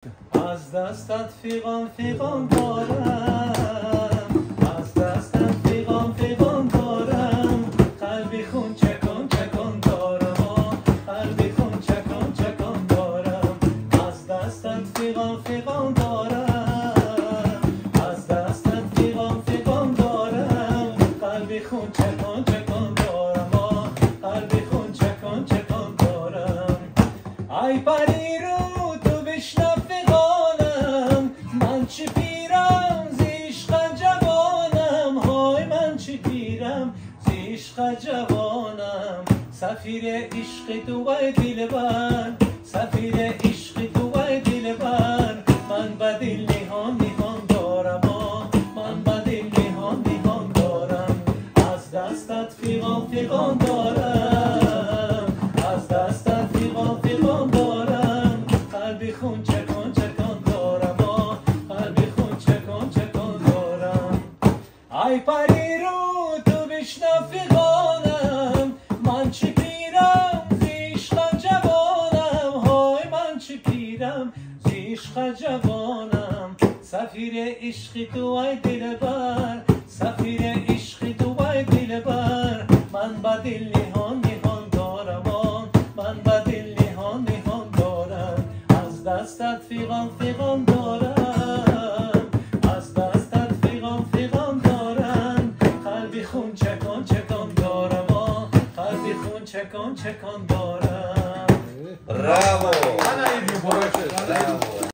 از دستت فیغان دارم، از دستت فیغان دارم، قلبی خون چکان دارم، قلبی خون چکان دارم. از دستت فیغان دارم، از دستت فیغان دارم، قلبی خون چکان دارم، قلبی خون چکان دارم. ای پری رو تو بشنو فغانم، من چی پیرم ز عشق جوانم، های من چی پیرم ز عشق جوانم. سفیر عشق تو ای دلبر، سفیر عشق تو ای دلبر، من به دل نهان دارم، من به دل نهان دارم. از دستت فیغان دارم، از دستت فیغان دارم، قلبی خون چکان دارم، قلبی خون چکان دارم. ای پری رو تو بشنو فغانم، من چی پیرم ز عشق جوانم، های من چی پیرم ز عشق جوانم. سفیر عشق تو ای دلبر، سفیر عشق تو ای دلبر، من به دل نهان دارم، من به دل نهان دارم. از دستت فیغان دارم، از دستت فیغان دارم، قلبی خون چکان دارم، قلبی خون چکان